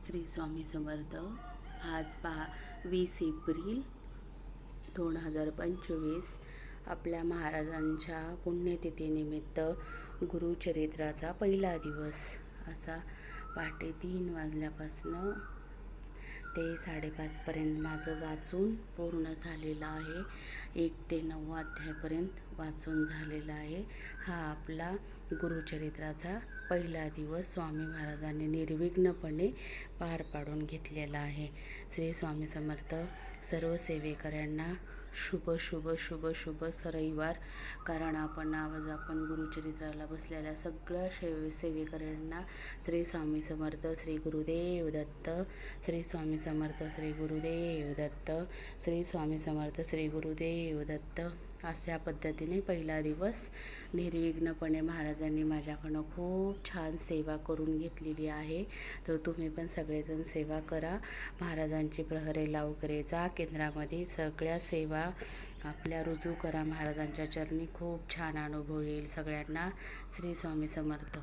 श्री स्वामी समर्थ. आज 20 एप्रिल 2025 आपल्या महाराजांच्या पुण्यतिथीनिमित्त गुरुचरित्राचा पहिला दिवस. असा पहाटे 3 वाजल्यापासनं ते 5:30पर्यंत माझं वाचून पूर्ण झालेलं आहे. 1 ते 9 अध्यायपर्यंत वाचून झालेला आहे. हा आपला गुरुचरित्राचा पहिला दिवस स्वामी महाराजांनी निर्विघ्नपणे पार पाडून घेतलेला आहे. श्री स्वामी समर्थ. सर्व सेवेकऱ्यांना शुभ शुभ शुभ शुभ रविवार. कारण आपण गुरुचरित्राला बसलेल्या सगळ्या सेवेकऱ्यांना श्री स्वामी समर्थ, श्री गुरुदेव दत्त. श्री स्वामी समर्थ, श्री गुरुदेव दत्त. श्री स्वामी समर्थ, श्री गुरुदेव दत्त. अशा पद्धतीने पहिला दिवस निर्विघ्नपणे महाराजांनी माझ्याकडनं खूप छान सेवा करून घेतलेली आहे. तर तुम्ही पण सगळेजण सेवा करा. महाराजांची प्रहरे लावकरे जा केंद्रामध्ये सगळ्या सेवा आपल्या रुजू करा. महाराजांच्या चरणी खूप छान अनुभव येईल सगळ्यांना. श्री स्वामी समर्थ.